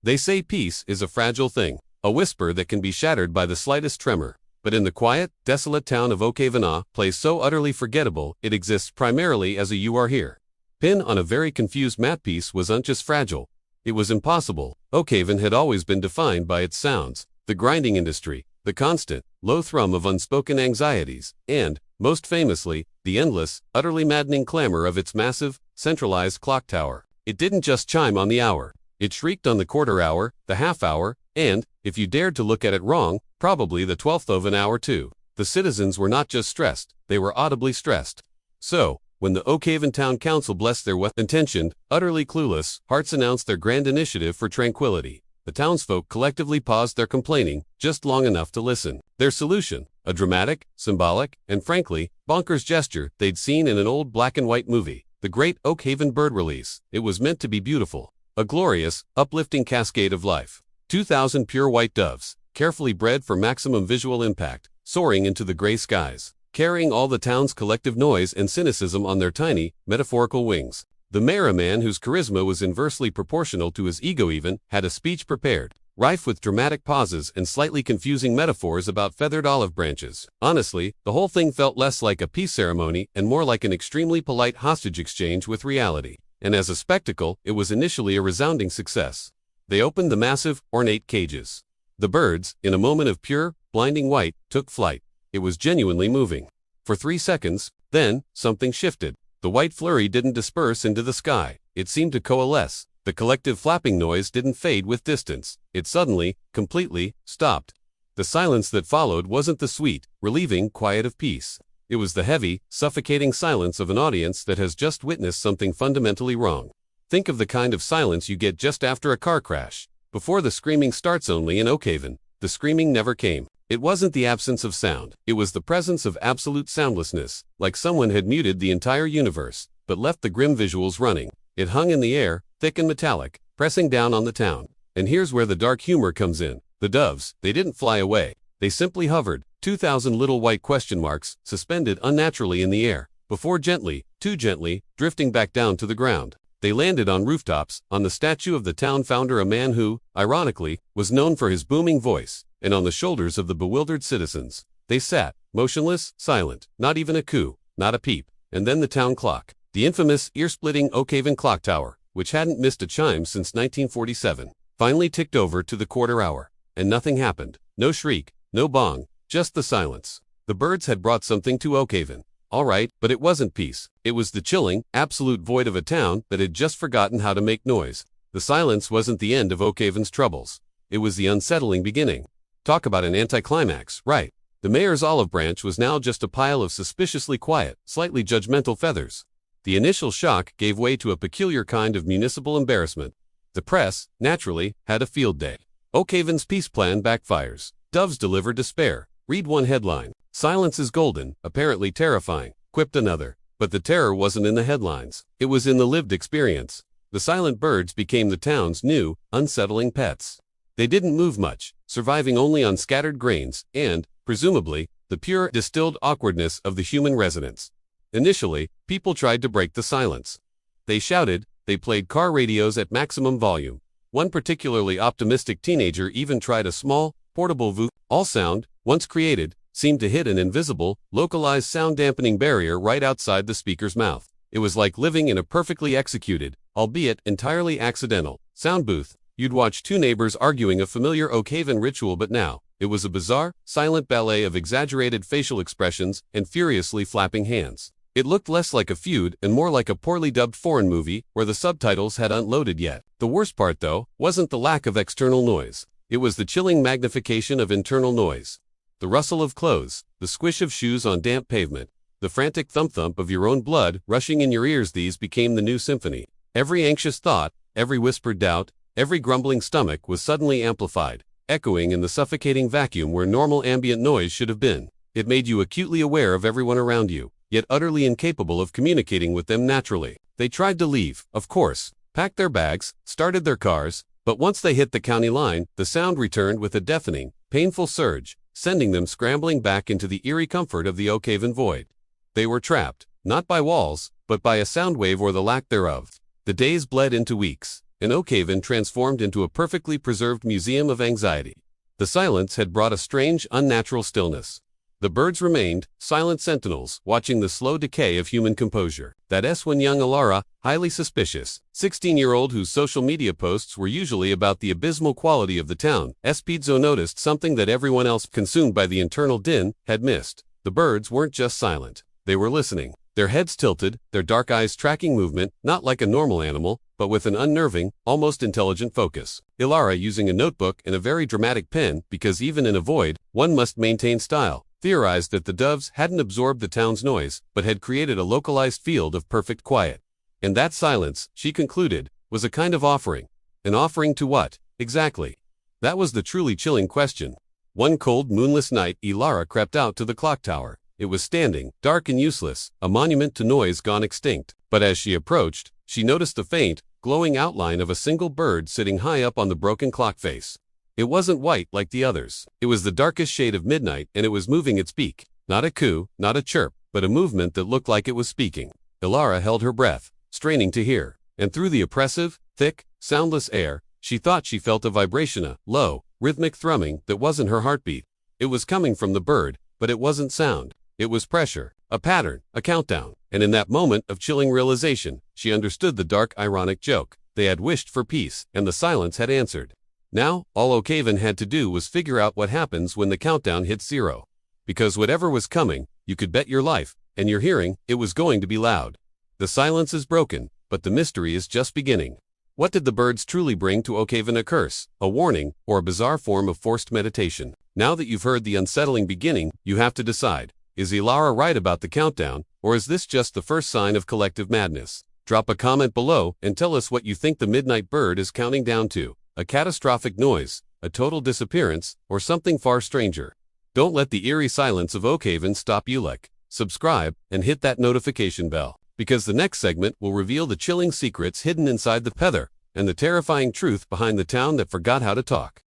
They say peace is a fragile thing, a whisper that can be shattered by the slightest tremor. But in the quiet, desolate town of Oakhaven, a place so utterly forgettable it exists primarily as a "you are here" pin on a very confused map piece wasn't just fragile. It was impossible. Oakhaven had always been defined by its sounds, the grinding industry, the constant, low thrum of unspoken anxieties, and, most famously, the endless, utterly maddening clamor of its massive, centralized clock tower. It didn't just chime on the hour. It shrieked on the quarter hour, the half hour, and, if you dared to look at it wrong, probably the 12th of an hour too. The citizens were not just stressed, they were audibly stressed. So, when the Oakhaven Town Council blessed their well-intentioned, utterly clueless hearts announced their grand initiative for tranquility, the townsfolk collectively paused their complaining just long enough to listen. Their solution, a dramatic, symbolic, and frankly, bonkers gesture they'd seen in an old black-and-white movie, the Great Oakhaven Bird Release. It was meant to be beautiful, a glorious, uplifting cascade of life. 2,000 pure white doves, carefully bred for maximum visual impact, soaring into the gray skies, carrying all the town's collective noise and cynicism on their tiny, metaphorical wings. The mayor, a man whose charisma was inversely proportional to his ego even, had a speech prepared, rife with dramatic pauses and slightly confusing metaphors about feathered olive branches. Honestly, the whole thing felt less like a peace ceremony and more like an extremely polite hostage exchange with reality. And as a spectacle, it was initially a resounding success. They opened the massive, ornate cages. The birds, in a moment of pure, blinding white, took flight. It was genuinely moving. For 3 seconds, then, something shifted. The white flurry didn't disperse into the sky. It seemed to coalesce. The collective flapping noise didn't fade with distance. It suddenly, completely, stopped. The silence that followed wasn't the sweet, relieving quiet of peace. It was the heavy, suffocating silence of an audience that has just witnessed something fundamentally wrong. Think of the kind of silence you get just after a car crash. Before the screaming starts. Only in Oakhaven, the screaming never came. It wasn't the absence of sound. It was the presence of absolute soundlessness, like someone had muted the entire universe, but left the grim visuals running. It hung in the air, thick and metallic, pressing down on the town. And here's where the dark humor comes in. The doves, they didn't fly away. They simply hovered, 2,000 little white question marks, suspended unnaturally in the air, before gently, too gently, drifting back down to the ground. They landed on rooftops, on the statue of the town founder, a man who, ironically, was known for his booming voice, and on the shoulders of the bewildered citizens. They sat, motionless, silent, not even a coo, not a peep. And then the town clock, the infamous, ear-splitting Oakhaven clock tower, which hadn't missed a chime since 1947, finally ticked over to the quarter hour. And nothing happened. No shriek, no bong, just the silence. The birds had brought something to Oakhaven. All right, but it wasn't peace. It was the chilling, absolute void of a town that had just forgotten how to make noise. The silence wasn't the end of Oakhaven's troubles. It was the unsettling beginning. Talk about an anticlimax, right? The mayor's olive branch was now just a pile of suspiciously quiet, slightly judgmental feathers. The initial shock gave way to a peculiar kind of municipal embarrassment. The press, naturally, had a field day. Oakhaven's peace plan backfires. Doves deliver despair. Read one headline. Silence is golden, apparently terrifying, quipped another. But the terror wasn't in the headlines. It was in the lived experience. The silent birds became the town's new, unsettling pets. They didn't move much, surviving only on scattered grains and, presumably, the pure, distilled awkwardness of the human residents. Initially, people tried to break the silence. They shouted, they played car radios at maximum volume. One particularly optimistic teenager even tried a small, portable VU. All sound, once created, seemed to hit an invisible, localized sound-dampening barrier right outside the speaker's mouth. It was like living in a perfectly executed, albeit entirely accidental, sound booth. You'd watch two neighbors arguing a familiar Oakhaven ritual, but now, it was a bizarre, silent ballet of exaggerated facial expressions and furiously flapping hands. It looked less like a feud and more like a poorly dubbed foreign movie where the subtitles had unloaded yet. The worst part, though, wasn't the lack of external noise. It was the chilling magnification of internal noise. The rustle of clothes, the squish of shoes on damp pavement, the frantic thump-thump of your own blood rushing in your ears. These became the new symphony. Every anxious thought, every whispered doubt, every grumbling stomach was suddenly amplified, echoing in the suffocating vacuum where normal ambient noise should have been. It made you acutely aware of everyone around you, yet utterly incapable of communicating with them naturally. They tried to leave, of course, packed their bags, started their cars, but once they hit the county line, the sound returned with a deafening, painful surge, sending them scrambling back into the eerie comfort of the Oakhaven void. They were trapped, not by walls, but by a sound wave or the lack thereof. The days bled into weeks, and Oakhaven transformed into a perfectly preserved museum of anxiety. The silence had brought a strange, unnatural stillness. The birds remained, silent sentinels, watching the slow decay of human composure. That's when young Elara, highly suspicious, 16-year-old whose social media posts were usually about the abysmal quality of the town, Espizzo noticed something that everyone else, consumed by the internal din, had missed. The birds weren't just silent. They were listening. Their heads tilted, their dark eyes tracking movement, not like a normal animal, but with an unnerving, almost intelligent focus. Elara, using a notebook and a very dramatic pen, because even in a void, one must maintain style, theorized that the doves hadn't absorbed the town's noise, but had created a localized field of perfect quiet. And that silence, she concluded, was a kind of offering. An offering to what, exactly? That was the truly chilling question. One cold, moonless night, Elara crept out to the clock tower. It was standing, dark and useless, a monument to noise gone extinct. But as she approached, she noticed the faint, glowing outline of a single bird sitting high up on the broken clock face. It wasn't white like the others. It was the darkest shade of midnight, and it was moving its beak. Not a coo, not a chirp, but a movement that looked like it was speaking. Elara held her breath, straining to hear. And through the oppressive, thick, soundless air, she thought she felt a vibration, a low, rhythmic thrumming that wasn't her heartbeat. It was coming from the bird, but it wasn't sound. It was pressure, a pattern, a countdown. And in that moment of chilling realization, she understood the dark, ironic joke. They had wished for peace, and the silence had answered. Now, all Oakhaven had to do was figure out what happens when the countdown hits 0. Because whatever was coming, you could bet your life, and your hearing, it was going to be loud. The silence is broken, but the mystery is just beginning. What did the birds truly bring to Oakhaven? A curse, a warning, or a bizarre form of forced meditation? Now that you've heard the unsettling beginning, you have to decide. Is Elara right about the countdown, or is this just the first sign of collective madness? Drop a comment below and tell us what you think the midnight bird is counting down to. A catastrophic noise, a total disappearance, or something far stranger. Don't let the eerie silence of Oakhaven stop you. Like, subscribe, and hit that notification bell, because the next segment will reveal the chilling secrets hidden inside the heather and the terrifying truth behind the town that forgot how to talk.